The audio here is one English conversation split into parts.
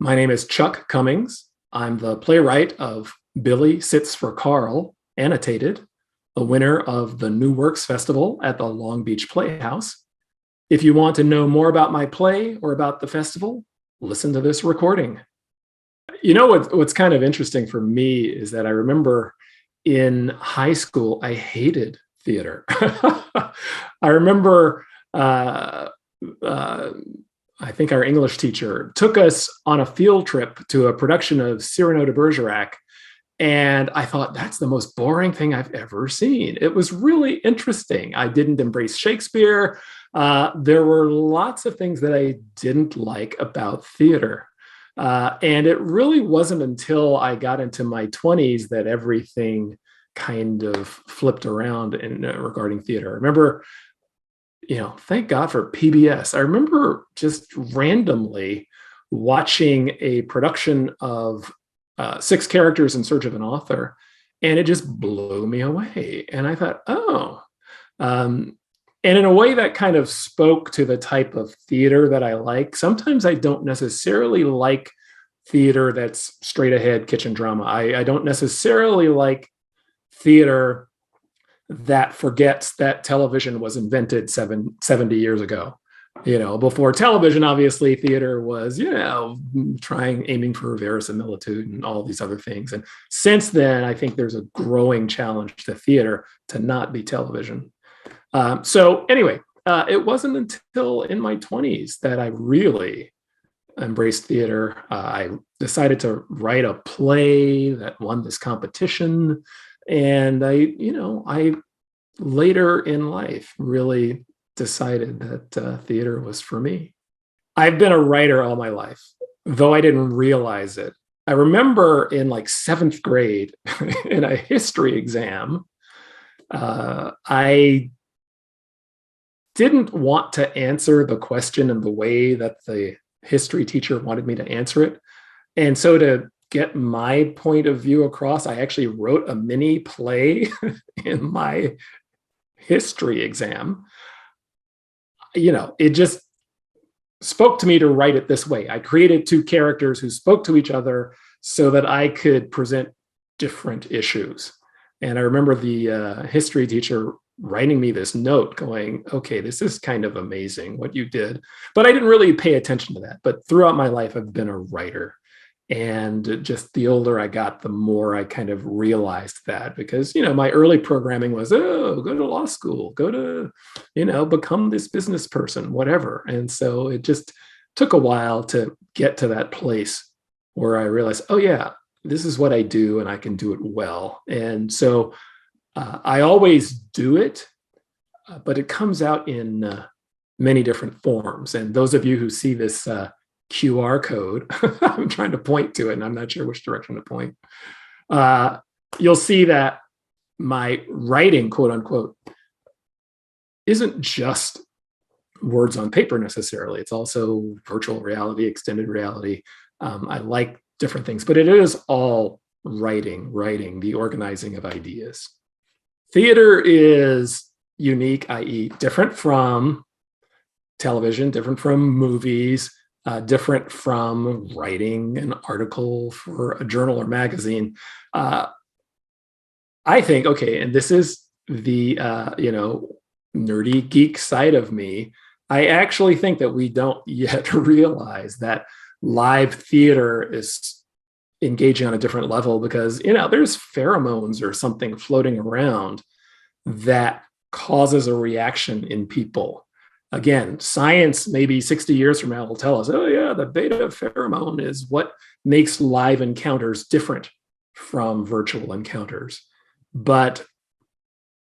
My name is Chuck Cummings. I'm the playwright of Billie Sits for Carl, Annotated, the winner of the New Works Festival at the Long Beach Playhouse. If you want to know more about my play or about the festival, listen to this recording. You know what's kind of interesting for me is that I remember in high school, I hated theater. I remember I think our English teacher took us on a field trip to a production of Cyrano de Bergerac. And I thought, that's the most boring thing I've ever seen. It was really interesting. I didn't embrace Shakespeare. There were lots of things that I didn't like about theater. And it really wasn't until I got into my 20s that everything kind of flipped around regarding theater. I remember, thank God for PBS. I remember just randomly watching a production of 6 Characters in Search of an Author, and it just blew me away. And I thought, and in a way that kind of spoke to the type of theater that I like. Sometimes I don't necessarily like theater that's straight ahead kitchen drama. I don't necessarily like theater that forgets that television was invented 70 years ago. Before television, obviously, theater was, aiming for verisimilitude and all these other things. And since then, I think there's a growing challenge to theater to not be television. So anyway, it wasn't until in my 20s that I really embraced theater. I decided to write a play that won this competition. And I later in life really decided that theater was for me. I've been a writer all my life, though I didn't realize it. I remember in like 7th grade in a history exam, I didn't want to answer the question in the way that the history teacher wanted me to answer it. And so to get my point of view across, I actually wrote a mini play in my history exam. It just spoke to me to write it this way. I created 2 characters who spoke to each other so that I could present different issues. And I remember the history teacher writing me this note going, okay, this is kind of amazing what you did. But I didn't really pay attention to that. But throughout my life, I've been a writer. And just the older I got, the more I kind of realized that, because, my early programming was, go to law school, go to, become this business person, whatever. And so it just took a while to get to that place where I realized, oh yeah, this is what I do and I can do it well. And so I always do it, but it comes out in many different forms. And those of you who see this QR code, I'm trying to point to it and I'm not sure which direction to point. You'll see that my writing, quote unquote, isn't just words on paper necessarily. It's also virtual reality, extended reality. I like different things, but it is all writing, the organizing of ideas. Theater is unique, i.e. different from television, different from movies, different from writing an article for a journal or magazine. I think, okay, and this is the, nerdy geek side of me. I actually think that we don't yet realize that live theater is engaging on a different level because, there's pheromones or something floating around that causes a reaction in people. Again, science maybe 60 years from now will tell us, oh yeah, the beta pheromone is what makes live encounters different from virtual encounters. But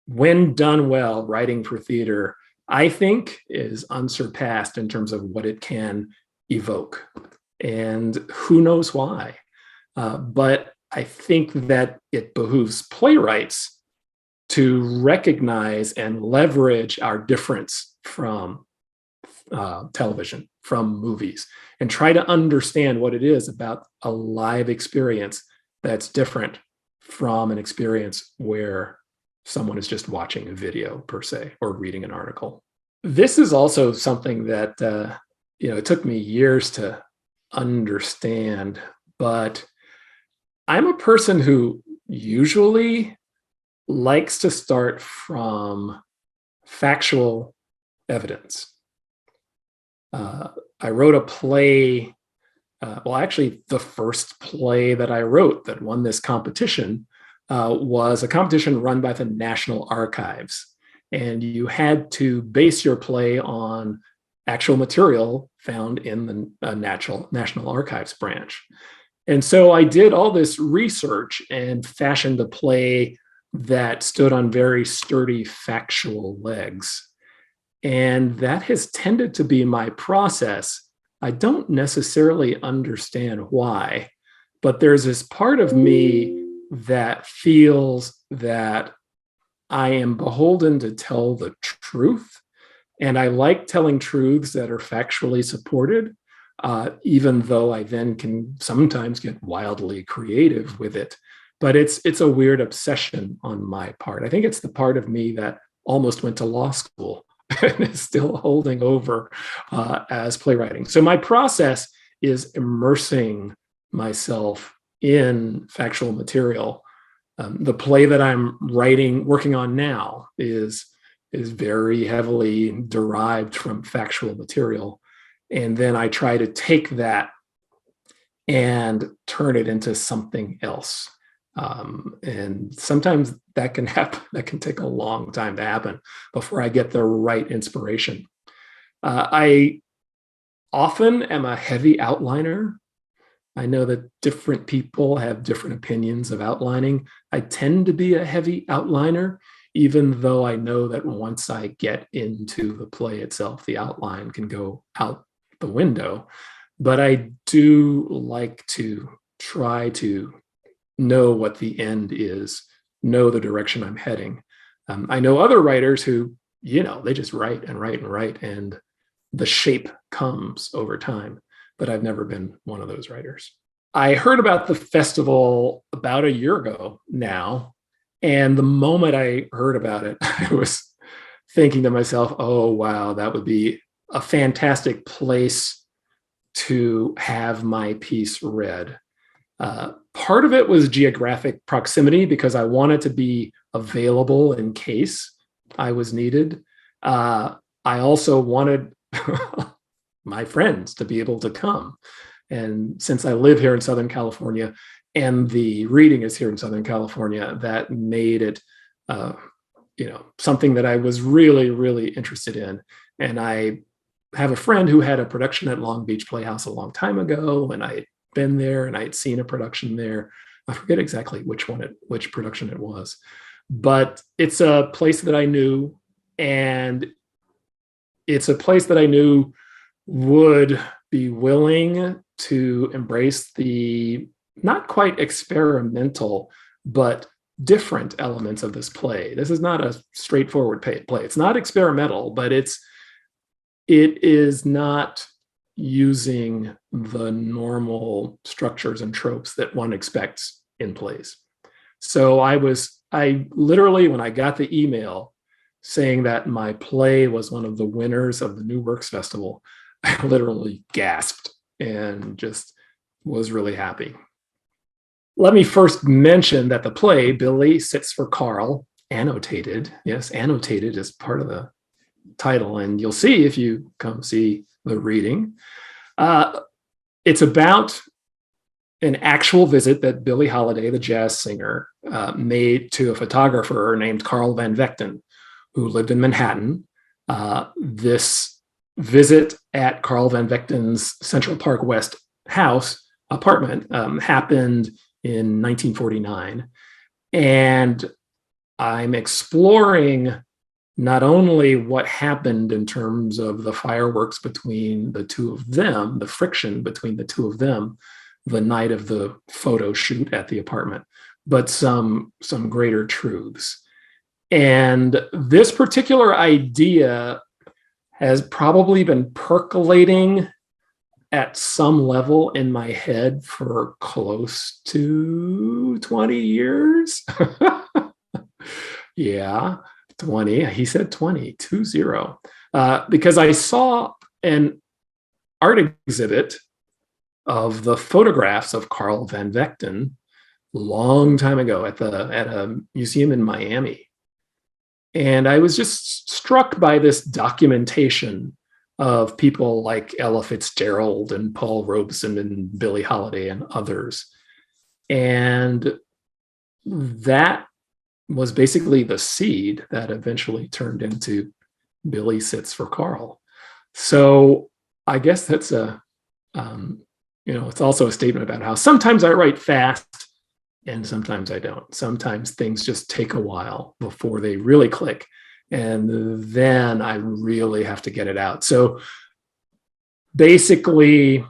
when done well, writing for theater, I think is unsurpassed in terms of what it can evoke. And who knows why? But I think that it behooves playwrights to recognize and leverage our difference from television, from movies, and try to understand what it is about a live experience that's different from an experience where someone is just watching a video per se or reading an article. This is also something that it took me years to understand, but I'm a person who usually likes to start from factual evidence. I wrote a play, well, actually, the first play that I wrote that won this competition was a competition run by the National Archives. And you had to base your play on actual material found in the National Archives branch. And so I did all this research and fashioned a play that stood on very sturdy factual legs. And that has tended to be my process. I don't necessarily understand why, but there's this part of me that feels that I am beholden to tell the truth. And I like telling truths that are factually supported, even though I then can sometimes get wildly creative with it. But it's a weird obsession on my part. I think it's the part of me that almost went to law school and is still holding over as playwriting. So my process is immersing myself in factual material. The play that I'm working on now is very heavily derived from factual material. And then I try to take that and turn it into something else. And sometimes that can happen. That can take a long time to happen before I get the right inspiration. I often am a heavy outliner. I know that different people have different opinions of outlining. I tend to be a heavy outliner, even though I know that once I get into the play itself, the outline can go out the window. But I do like to try to know what the end is, know the direction I'm heading. I know other writers who, they just write and write and write, and the shape comes over time. But I've never been one of those writers. I heard about the festival about a year ago now, and the moment I heard about it, I was thinking to myself, oh, wow, that would be a fantastic place to have my piece read. Part of it was geographic proximity because I wanted to be available in case I was needed. I also wanted my friends to be able to come. And since I live here in Southern California and the reading is here in Southern California, that made it, something that I was really, really interested in. And I have a friend who had a production at Long Beach Playhouse a long time ago, and I had been there and I had seen a production there. I forget exactly which production it was, but it's a place that I knew, and it's a place that I knew would be willing to embrace the not quite experimental, but different elements of this play. This is not a straightforward play. It's not experimental, but it is not using the normal structures and tropes that one expects in plays. So I literally, when I got the email saying that my play was one of the winners of the New Works Festival, I literally gasped and just was really happy. Let me first mention that the play, Billie Sits for Carl, Annotated, yes, Annotated is part of the title, and you'll see if you come see the reading. It's about an actual visit that Billie Holiday, the jazz singer, made to a photographer named Carl Van Vechten, who lived in Manhattan. This visit at Carl Van Vechten's Central Park West apartment happened in 1949. And I'm exploring not only what happened in terms of the fireworks between the two of them, the friction between the two of them, the night of the photo shoot at the apartment, but some greater truths. And this particular idea has probably been percolating at some level in my head for close to 20 years. Yeah, 20. He said 20, 20. Because I saw an art exhibit of the photographs of Carl Van Vechten long time ago at a museum in Miami. And I was just struck by this documentation of people like Ella Fitzgerald and Paul Robeson and Billie Holiday and others. And that was basically the seed that eventually turned into Billie Sits for Carl. So I guess that's it's also a statement about how sometimes I write fast and sometimes I don't. Sometimes things just take a while before they really click. And then I really have to get it out. So basically,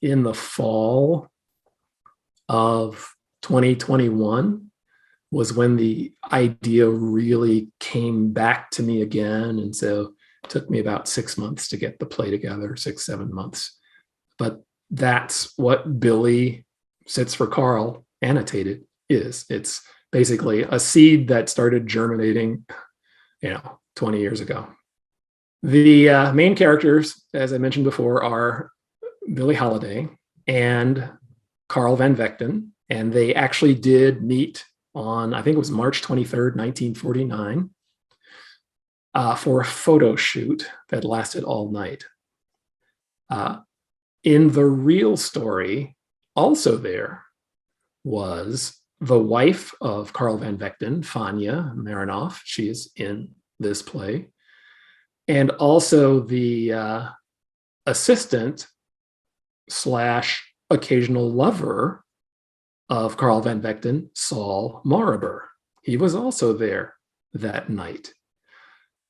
in the fall of 2021 was when the idea really came back to me again. And so it took me about 6 months to get the play together, 6-7 months. But that's what Billie Sits for Carl, Annotated, is. It's basically a seed that started germinating, 20 years ago. The main characters, as I mentioned before, are Billie Holiday and Carl Van Vechten, and they actually did meet on, I think it was March 23rd, 1949, for a photo shoot that lasted all night. In the real story, also there was the wife of Carl Van Vechten, Fania Marinoff. She is in this play. And also the assistant / occasional lover of Carl Van Vechten, Saul Maraber. He was also there that night.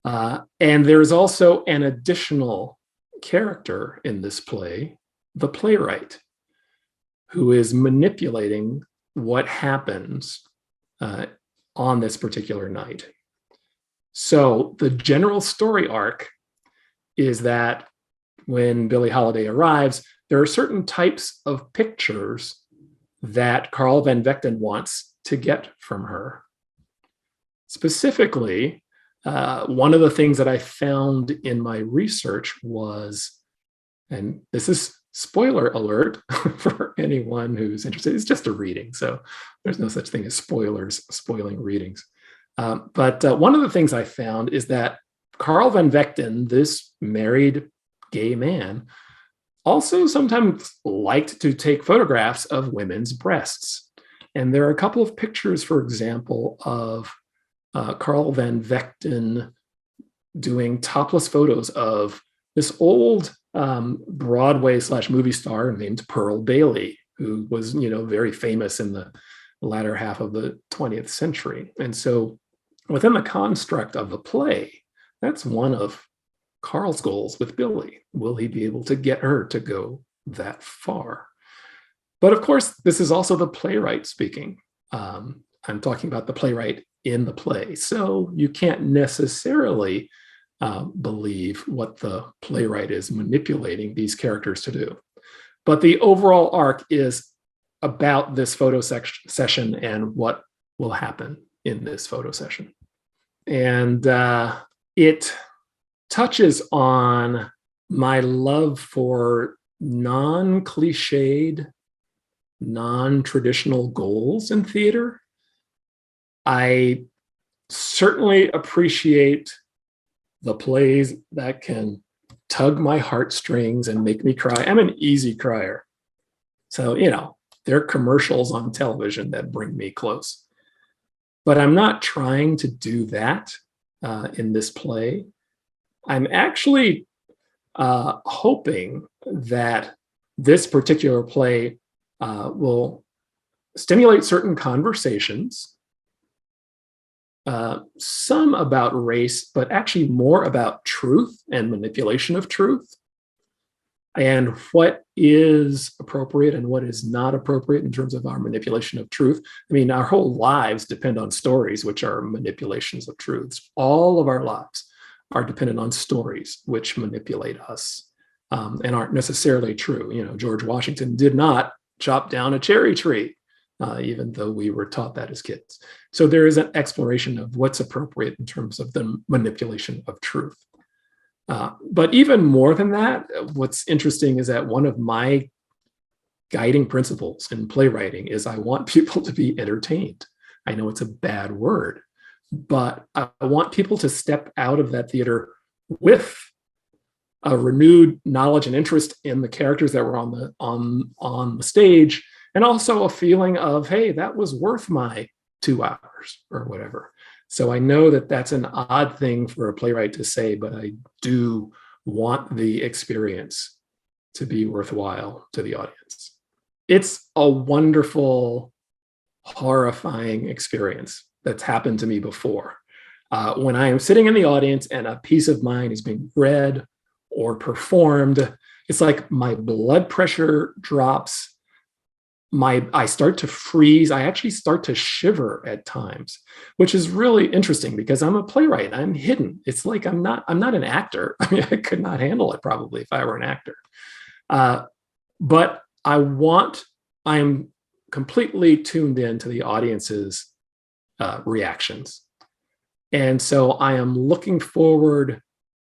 And there's also an additional character in this play, the playwright, who is manipulating what happens on this particular night. So the general story arc is that when Billie Holiday arrives, there are certain types of pictures that Carl Van Vechten wants to get from her. Specifically, one of the things that I found in my research was, and this is spoiler alert for anyone who's interested, it's just a reading, so there's no such thing as spoilers spoiling readings. But one of the things I found is that Carl Van Vechten, this married gay man, also sometimes liked to take photographs of women's breasts. And there are a couple of pictures, for example, of Carl Van Vechten doing topless photos of this old Broadway / movie star named Pearl Bailey, who was, very famous in the latter half of the 20th century. And so within the construct of the play, that's one of Carl's goals with Billie. Will he be able to get her to go that far? But of course, this is also the playwright speaking. I'm talking about the playwright in the play. So you can't necessarily believe what the playwright is manipulating these characters to do. But the overall arc is about this photo session and what will happen in this photo session. And it touches on my love for non-cliched, non-traditional goals in theater. I certainly appreciate the plays that can tug my heartstrings and make me cry. I'm an easy crier. So, there are commercials on television that bring me close. But I'm not trying to do that in this play. I'm actually hoping that this particular play will stimulate certain conversations, some about race, but actually more about truth and manipulation of truth, and what is appropriate and what is not appropriate in terms of our manipulation of truth. I mean, our whole lives depend on stories, which are manipulations of truths. All of our lives are dependent on stories which manipulate us and aren't necessarily true. George Washington did not chop down a cherry tree, even though we were taught that as kids. So there is an exploration of what's appropriate in terms of the manipulation of truth. But even more than that, what's interesting is that one of my guiding principles in playwriting is I want people to be entertained. I know it's a bad word, but I want people to step out of that theater with a renewed knowledge and interest in the characters that were on the stage, and also a feeling of, hey, that was worth my 2 hours or whatever. So I know that that's an odd thing for a playwright to say, but I do want the experience to be worthwhile to the audience. It's a wonderful, horrifying experience that's happened to me before. When I am sitting in the audience and a piece of mine is being read or performed, it's like my blood pressure drops. I start to freeze. I actually start to shiver at times, which is really interesting because I'm a playwright. I'm hidden. It's like I'm not an actor. I mean, I could not handle it probably if I were an actor. But I am completely tuned in to the audience's reactions. And so I am looking forward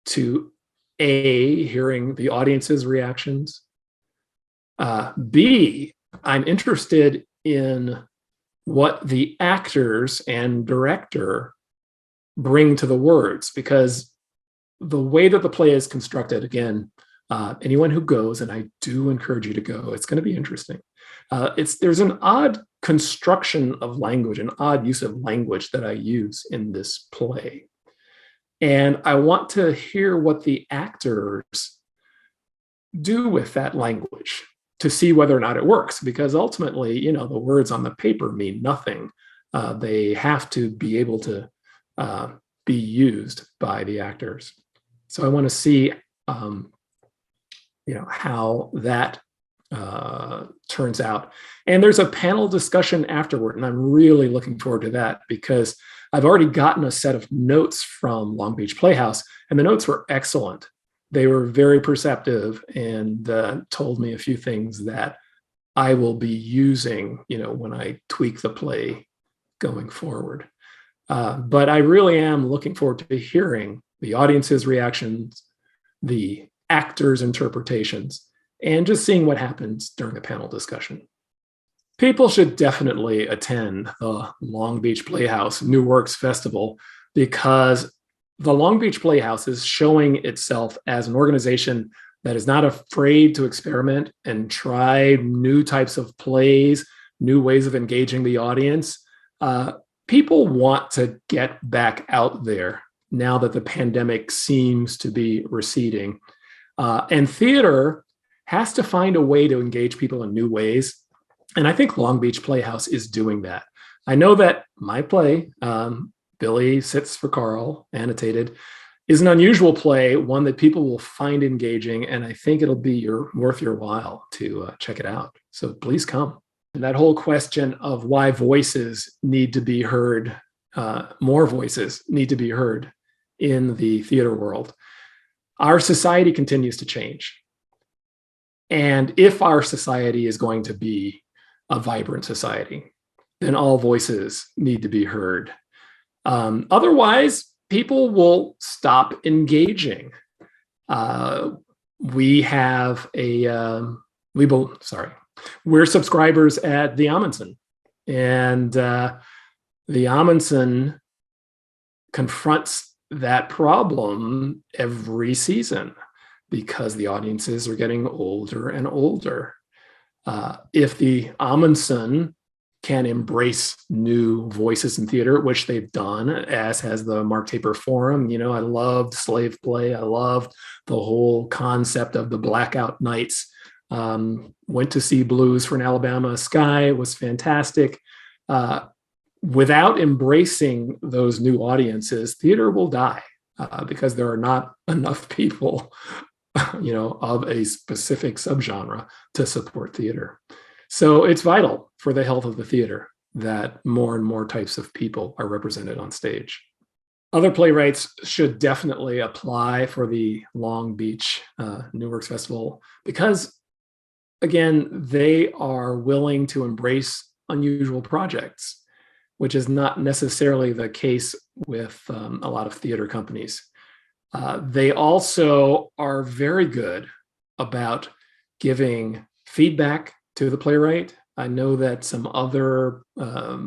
to A, hearing the audience's reactions. B, I'm interested in what the actors and director bring to the words, because the way that the play is constructed, again, anyone who goes, and I do encourage you to go, it's going to be interesting. There's an odd construction of language, an odd use of language that I use in this play. And I want to hear what the actors do with that language to see whether or not it works, because ultimately, the words on the paper mean nothing. They have to be able to be used by the actors. So I want to see, how that turns out. And there's a panel discussion afterward, and I'm really looking forward to that because I've already gotten a set of notes from Long Beach Playhouse, and the notes were excellent. They were very perceptive and told me a few things that I will be using, when I tweak the play going forward. But I really am looking forward to hearing the audience's reactions, the actors' interpretations, and just seeing what happens during the panel discussion. People should definitely attend the Long Beach Playhouse New Works Festival, because the Long Beach Playhouse is showing itself as an organization that is not afraid to experiment and try new types of plays, new ways of engaging the audience. People want to get back out there now that the pandemic seems to be receding. And theater has to find a way to engage people in new ways. And I think Long Beach Playhouse is doing that. I know that my play, Billie Sits for Carl, Annotated, is an unusual play, one that people will find engaging, and I think it'll be worth your while to check it out. So please come. And that whole question of why voices need to be heard, more voices need to be heard in the theater world. Our society continues to change. And if our society is going to be a vibrant society, then all voices need to be heard. Otherwise, people will stop engaging. We're subscribers at the Amundsen, and the Amundsen confronts that problem every season because the audiences are getting older and older. If the Amundsen can embrace new voices in theater, which they've done, as has the Mark Taper Forum. I loved Slave Play. I loved the whole concept of the blackout nights. Went to see Blues for an Alabama Sky. It was fantastic. Without embracing those new audiences, theater will die because there are not enough people, of a specific subgenre to support theater. So it's vital for the health of the theater that more and more types of people are represented on stage. Other playwrights should definitely apply for the Long Beach New Works Festival because, again, they are willing to embrace unusual projects, which is not necessarily the case with a lot of theater companies. They also are very good about giving feedback to the Playwright. I know that some other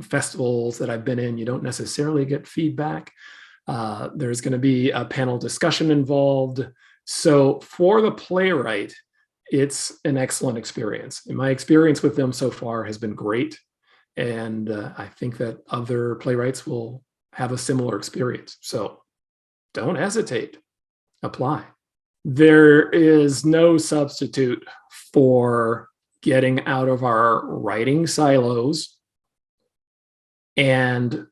festivals that I've been in, you don't necessarily get feedback. There's going to be a panel discussion involved. So for the Playwright, it's an excellent experience. And my experience with them so far has been great. And I think that other playwrights will have a similar experience. So don't hesitate, apply. There is no substitute for getting out of our writing silos and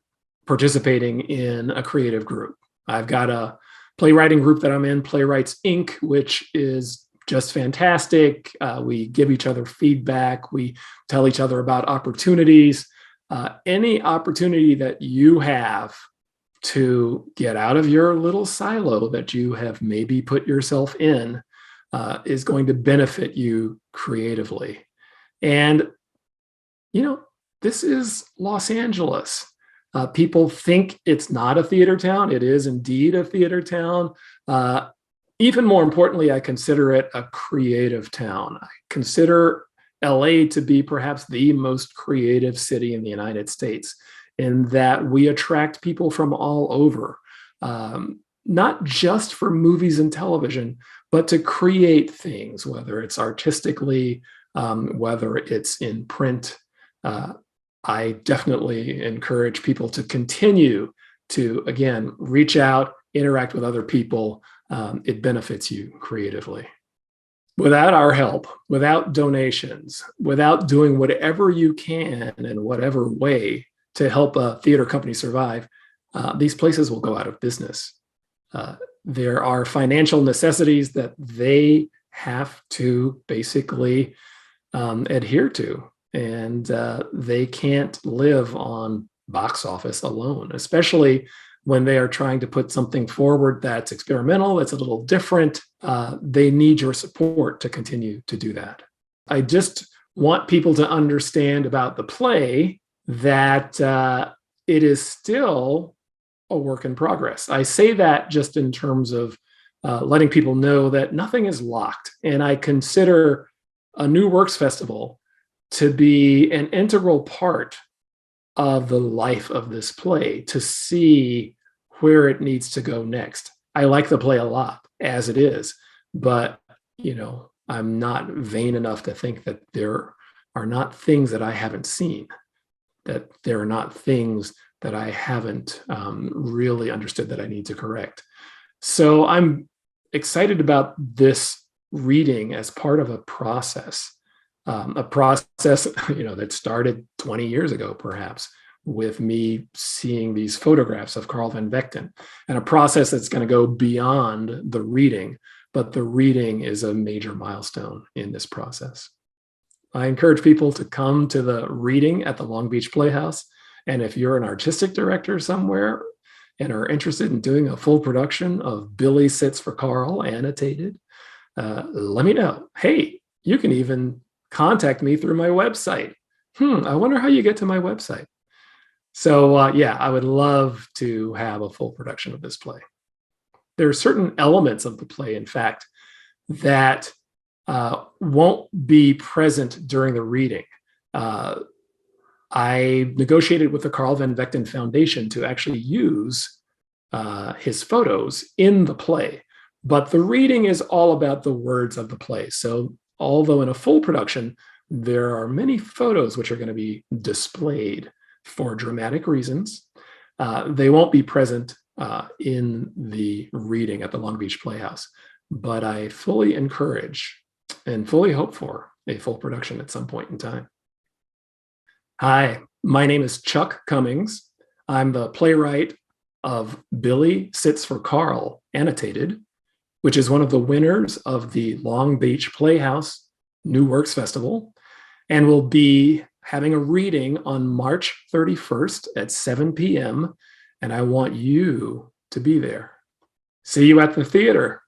participating in a creative group. I've got a playwriting group that I'm in, Playwrights Inc., which is just fantastic. We give each other feedback. We tell each other about opportunities. Any opportunity that you have to get out of your little silo that you have maybe put yourself in is going to benefit you creatively. And, you know, this is Los Angeles. People think it's not a theater town. It is indeed a theater town. Even more importantly, I consider it a creative town. I consider LA to be perhaps the most creative city in the United States, in that we attract people from all over, not just for movies and television, but to create things, whether it's artistically, whether it's in print. I definitely encourage people to continue to, again, reach out, interact with other people. It benefits you creatively. Without our help, without donations, without doing whatever you can in whatever way to help a theater company survive, these places will go out of business. There are financial necessities that they have to basically adhere to, and they can't live on box office alone, especially when they are trying to put something forward that's experimental, that's a little different. They need your support to continue to do that. I just want people to understand about the play that it is still a work in progress. I say that just in terms of letting people know that nothing is locked. And I consider a New Works Festival to be an integral part of the life of this play, to see where it needs to go next. I like the play a lot as it is, but you know, I'm not vain enough to think that there are not things that I haven't seen, that there are not things that I haven't really understood that I need to correct. So I'm excited about this reading as part of a process, you know, that started 20 years ago, perhaps, with me seeing these photographs of Carl Van Vechten, and a process that's going to go beyond the reading, but the reading is a major milestone in this process. I encourage people to come to the reading at the Long Beach Playhouse. And if you're an artistic director somewhere and are interested in doing a full production of Billie Sits for Carl, Annotated, let me know. Hey, you can even contact me through my website. I wonder how you get to my website. So yeah, I would love to have a full production of this play. There are certain elements of the play, in fact, that won't be present during the reading. I negotiated with the Carl Van Vechten Foundation to actually use his photos in the play, but the reading is all about the words of the play. So although in a full production, there are many photos which are going to be displayed for dramatic reasons, they won't be present in the reading at the Long Beach Playhouse. But I fully encourage and fully hope for a full production at some point in time. Hi, my name is Chuck Cummings. I'm the playwright of Billie Sits for Carl, Annotated, which is one of the winners of the Long Beach Playhouse New Works Festival, and will be having a reading on March 31st at 7 p.m. And I want you to be there. See you at the theater.